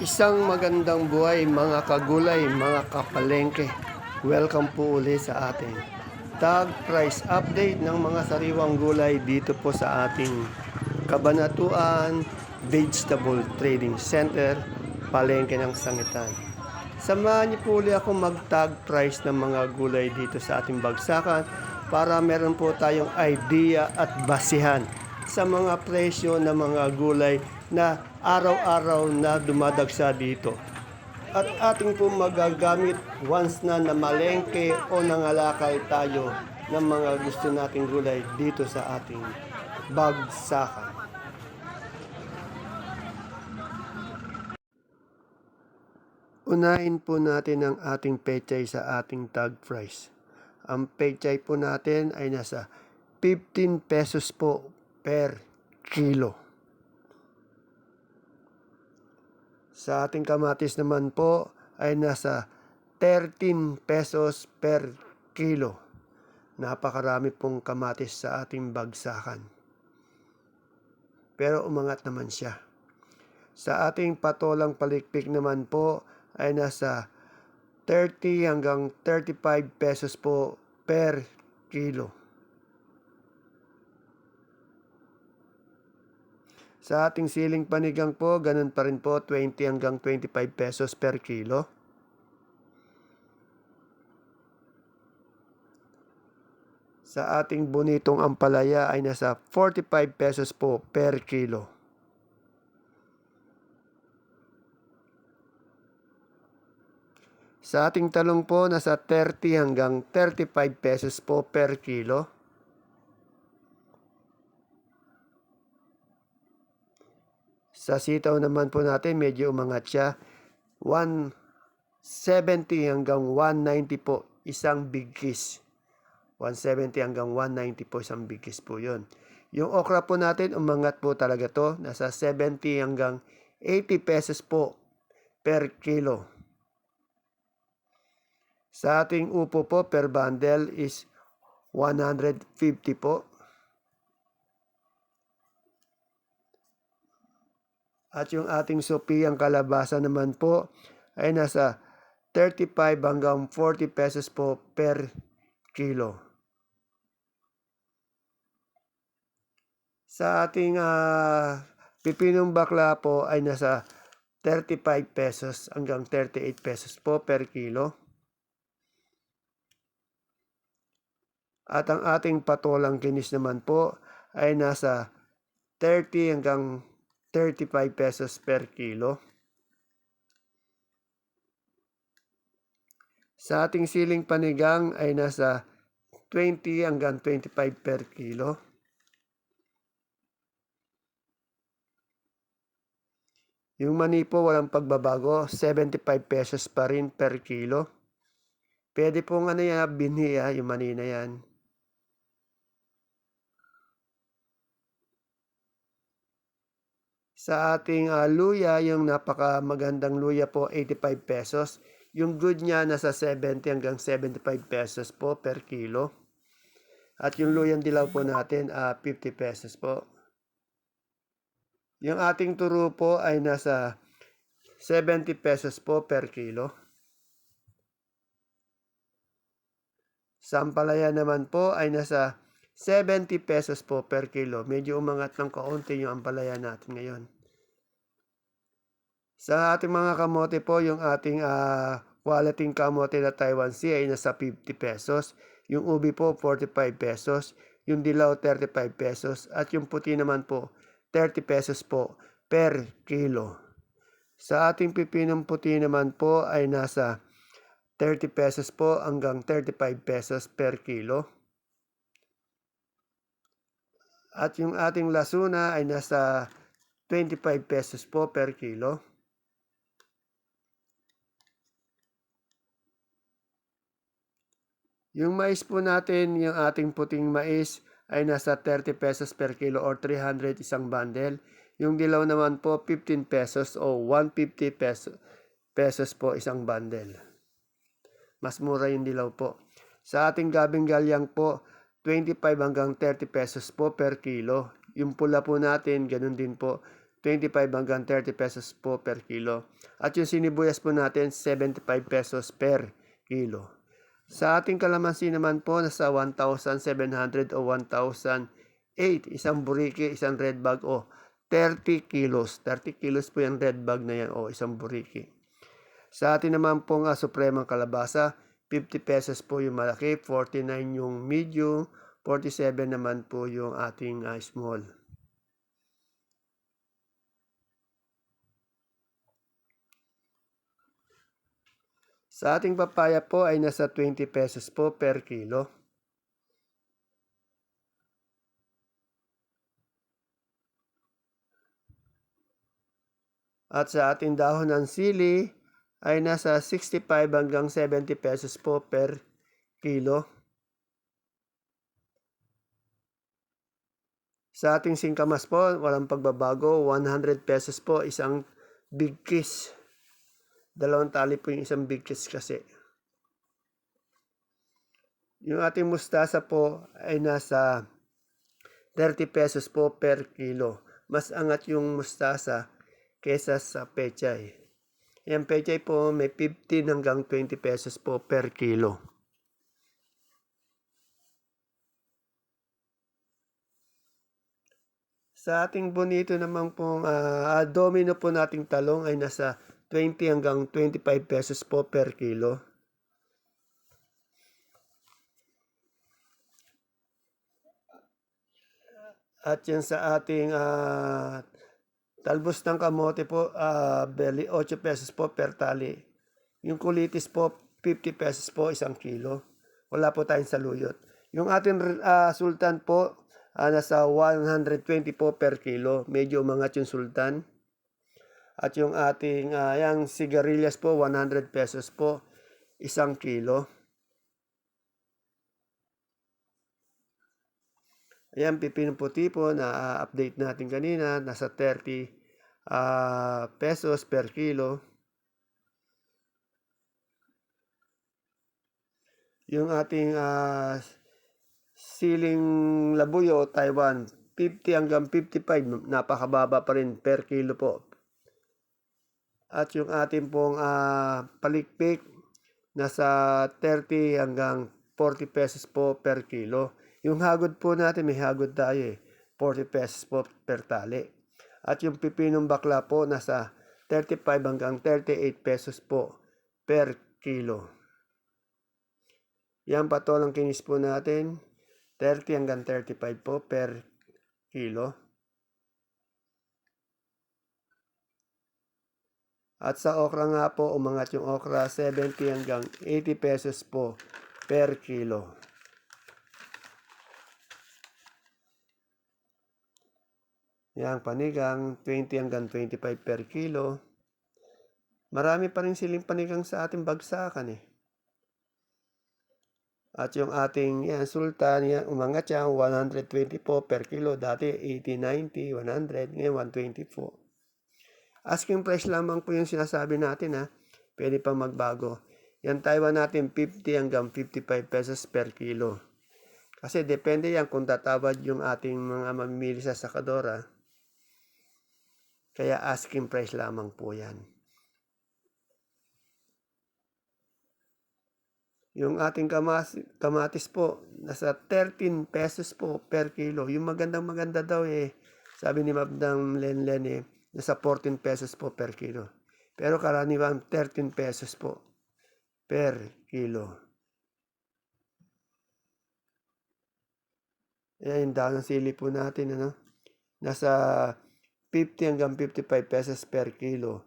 Isang magandang buhay mga kagulay, mga kapalengke. Welcome po uli sa ating tag price update ng mga sariwang gulay dito po sa ating Kabanatuan Vegetable Trading Center, Palengke ng Sangitan. Samahan niyo po uli ako mag-tag price ng mga gulay dito sa ating bagsakan para meron po tayong idea at basihan sa mga presyo ng mga gulay na araw-araw na dumadagsa dito. At ating po magagamit once na namalengke o nangalakal tayo ng mga gusto nating gulay dito sa ating bagsakan. Unahin po natin ang ating pechay sa ating tag price. Ang pechay po natin ay nasa 15 pesos po per kilo. Sa ating kamatis naman po ay nasa 13 pesos per kilo. Napakarami pong kamatis sa ating bagsakan. Pero umangat naman siya. Sa ating patolang palikpik naman po ay nasa 30 hanggang 35 pesos po per kilo. Sa ating siling panigang po, ganun pa rin po, 20 hanggang 25 pesos per kilo. Sa ating bonitong ampalaya ay nasa 45 pesos po per kilo. Sa ating talong po, nasa 30 hanggang 35 pesos po per kilo. Sa sitaw naman po natin, medyo umangat siya. 170 hanggang 190 po isang big kiss. 170 hanggang 190 po isang big kiss po yun. Yung okra po natin, umangat po talaga to. Nasa 70 hanggang 80 pesos po per kilo. Sa ating upo po, per bundle is 150 po. At yung ating sopiyang kalabasa naman po ay nasa 35 hanggang 40 pesos po per kilo. Sa ating pipinong bakla po ay nasa 35 pesos hanggang 38 pesos po per kilo. At ang ating patolang kinis naman po ay nasa 30 hanggang 35 pesos per kilo. Sa ating siling panigang ay nasa 20 hanggang 25 per kilo. Yung mani po walang pagbabago, 75 pesos pa rin per kilo. Pwede pong binhi yung mani na yan. Sa ating luya, yung napaka magandang luya po, 85 pesos. Yung good niya, nasa 70 hanggang 75 pesos po per kilo. At yung luyang dilaw po natin, 50 pesos po. Yung ating turo po ay nasa 70 pesos po per kilo. Sa ampalaya naman po ay nasa 70 pesos po per kilo. Medyo umangat ng kaunti yung ampalaya natin ngayon. Sa ating mga kamote po, yung ating quality kamote na Taiwan Sea ay nasa 50 pesos. Yung ubi po, 45 pesos. Yung dilaw, 35 pesos. At yung puti naman po, 30 pesos po per kilo. Sa ating pipinong puti naman po ay nasa 30 pesos po hanggang 35 pesos per kilo. At yung ating lasuna ay nasa 25 pesos po per kilo. Yung mais po natin, yung ating puting mais ay nasa 30 pesos per kilo or 300 isang bundle. Yung dilaw naman po 15 pesos o 150 pesos po isang bundle. Mas mura yung dilaw po. Sa ating gabing galyang po, 25 hanggang 30 pesos po per kilo. Yung pula po natin, ganun din po, 25 hanggang 30 pesos po per kilo. At yung sinibuyas po natin, 75 pesos per kilo. Sa ating kalamansi naman po, nasa 1,700 o 1,008. Isang buriki, isang red bag o 30 kilos. 30 kilos po yung red bag na yan o isang buriki. Sa atin naman pong supremang kalabasa, 50 pesos po yung malaki, 49 yung medium, 47 naman po yung ating small. Sa ating papaya po ay nasa 20 pesos po per kilo. At sa ating dahon ng sili ay nasa 65 hanggang 70 pesos po per kilo. Sa ating singkamas po, walang pagbabago, 100 pesos po isang big kiss. Dalawang tali po yung isang big kiss kasi. Yung ating mustasa po ay nasa 30 pesos po per kilo. Mas angat yung mustasa kesa sa pechay. Yung pechay po may 15 hanggang 20 pesos po per kilo. Sa ating bonito naman pong domino po nating talong ay nasa 20 hanggang 25 pesos po per kilo. At yan sa ating talbos ng kamote po, belly 8 pesos po per tali. Yung kulitis po, 50 pesos po isang kilo. Wala po tayong saluyot. Yung ating sultan po, nasa 120 po per kilo. Medyo umangat yung sultan. At yung ating yung sigarilyas po, 100 pesos po isang kilo. Ayan, pipinong puti po na update natin kanina, nasa 30 pesos per kilo. Yung ating siling labuyo, Taiwan, 50 hanggang 55, napakababa pa rin per kilo po. At yung ating pong palikpik, nasa 30 hanggang 40 pesos po per kilo. Yung hagod po natin, may hagod tayo 40 pesos po per tali. At yung pipinong bakla po, nasa 35 hanggang 38 pesos po per kilo. Yan patolang kinis po natin, 30 hanggang 35 po per kilo. At sa okra nga po, umangat yung okra, 70 hanggang 80 pesos po per kilo. Yan, panigang, 20 hanggang 25 per kilo. Marami pa rin siling panigang sa ating bagsakan At yung ating sultan, yan, umangat yan, 120 po per kilo. Dati 80, 90, 100, ngayon 120 po. Asking price lamang po yung sinasabi natin Pwede pang magbago. Yan Taiwan natin 50 hanggang 55 pesos per kilo. Kasi depende yan kung tatawad yung ating mga mamimili sa sakadora. Kaya asking price lamang po yan. Yung ating kamatis po, nasa 13 pesos po per kilo. Yung maganda daw sabi ni Mabdang Lenlen nasa 14 pesos po per kilo. Pero karaniwan 13 pesos po per kilo. Ayan yung dahon ng sili po natin, nasa 50 hanggang 55 pesos per kilo.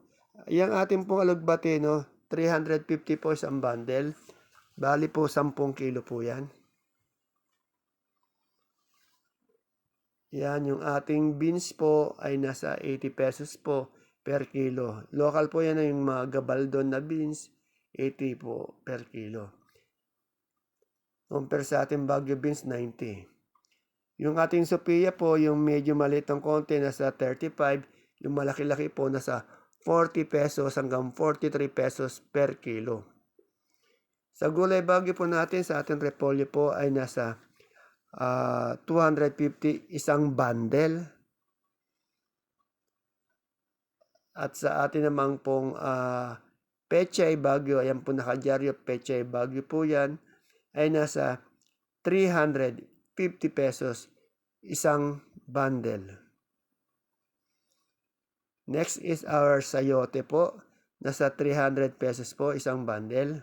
Yung ating pong alugbati, 350 po isang bundle. Bali po 10 kilo po yan. Yan, yung ating beans po ay nasa 80 pesos po per kilo. Local po yan yung mga gabaldon na beans, 80 po per kilo. Compare sa ating Baguio beans, 90. Yung ating Sophia po, yung medyo maliit ng konti, nasa 35. Yung malaki-laki po, nasa 40 pesos hanggang 43 pesos per kilo. Sa gulay Baguio po natin, sa ating repolyo po ay nasa 250 isang bundle. At sa atin namang pong Pechay Bagyo, ayan po nakadyaryo, Pechay Bagyo po yan, ay nasa 350 pesos isang bundle. Next is our sayote po, nasa 300 pesos po isang bundle.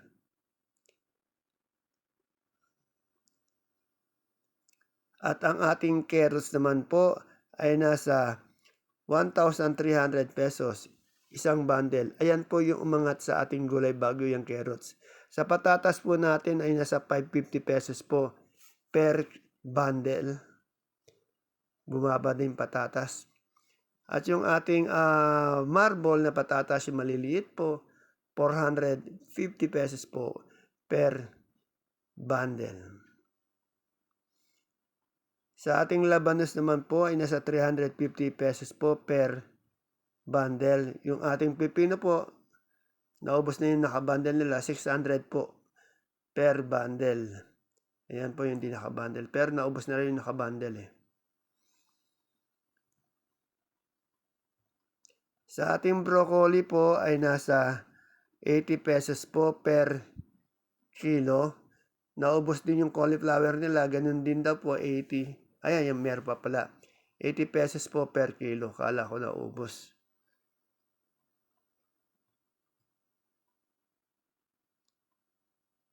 At ang ating carrots naman po ay nasa 1,300 pesos isang bundle. Ayan po yung umangat sa ating gulay bagyo yung carrots. Sa patatas po natin ay nasa 550 pesos po per bundle. Bumaba din patatas. At yung ating marble na patatas, yung maliliit po, 450 pesos po per bundle. Sa ating labanos naman po ay nasa 350 pesos po per bundle. Yung ating pipino po, naubos na yung nakabundle nila, 600 po per bundle. Ayan po yung hindi nakabundle. Pero naubos na rin yung nakabundle eh. Sa ating broccoli po ay nasa 80 pesos po per kilo. Naubos din yung cauliflower nila, ganun din daw po 80. Ayan, yung meron pa pala. 80 pesos po per kilo. Kala ko naubos.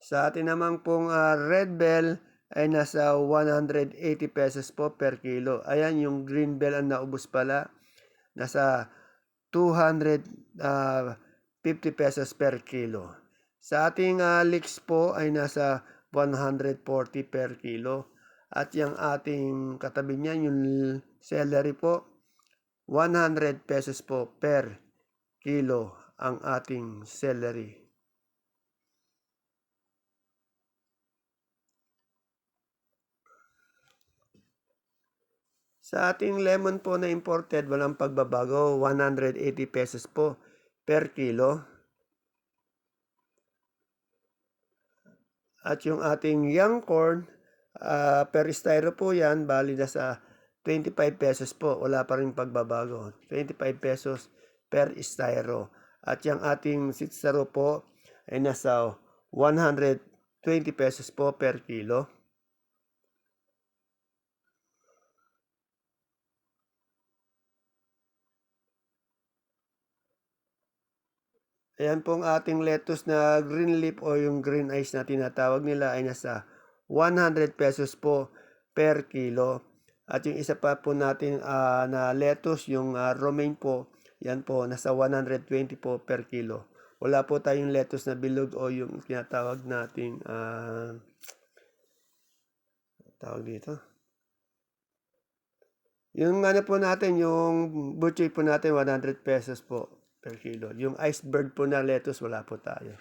Sa atin namang pong red bell ay nasa 180 pesos po per kilo. Ayan, yung green bell ang naubos pala. Nasa 250 pesos per kilo. Sa ating leeks po ay nasa 140 per kilo. At yung ating katabi niyan, yung celery po, 100 pesos po per kilo ang ating celery. Sa ating lemon po na imported, walang pagbabago, 180 pesos po per kilo. At yung ating young corn, per styro po yan, bali na sa 25 pesos po. Wala pa rin pagbabago. 25 pesos per styro. At yung ating sitsaro po ay nasa 120 pesos po per kilo. Ayan pong ating lettuce na green leaf o yung green eyes na tinatawag nila ay nasa 100 pesos po per kilo. At yung isa pa po natin na lettuce, yung romaine po, yan po, nasa 120 po per kilo. Wala po tayong lettuce na bilog o yung tinatawag nating tawag dito. Yung ano po natin, yung butchoy po natin, 100 pesos po per kilo. Yung iceberg po na lettuce, wala po tayo.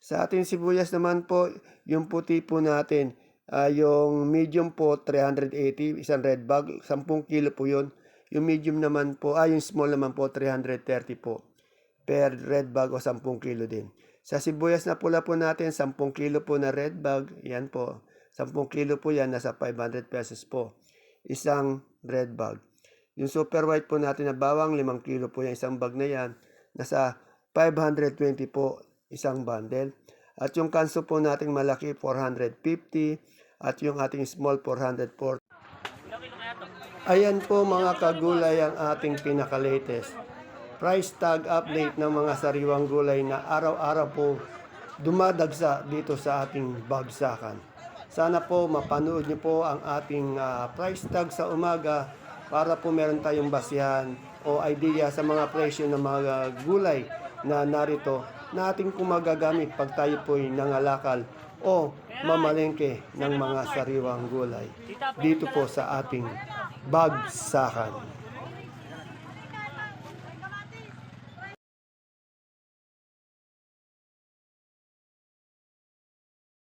Sa ating sibuyas naman po, yung puti po natin, yung medium po, 380, isang red bag, 10 kilo po yun. Yung medium naman po, yung small naman po, 330 po per red bag o 10 kilo din. Sa sibuyas na pula po natin, 10 kilo po na red bag, yan po. 10 kilo po yan, nasa 500 pesos po. Isang red bag. Yung super white po natin na bawang, 5 kilo po yan, isang bag na yan. Nasa 520 po, isang bundle. At yung kanso po nating malaki, 450. At yung ating small, 440. Ayan po mga kagulay ang ating pinaka-latest price tag update ng mga sariwang gulay na araw-araw po dumadagsa dito sa ating bagsakan. Sana po mapanood niyo po ang ating price tag sa umaga para po meron tayong basihan o idea sa mga presyo ng mga gulay na narito na ating kumagagamit pag tayo po'y nangalakal o mamalengke ng mga sariwang gulay dito po sa ating bagsakan.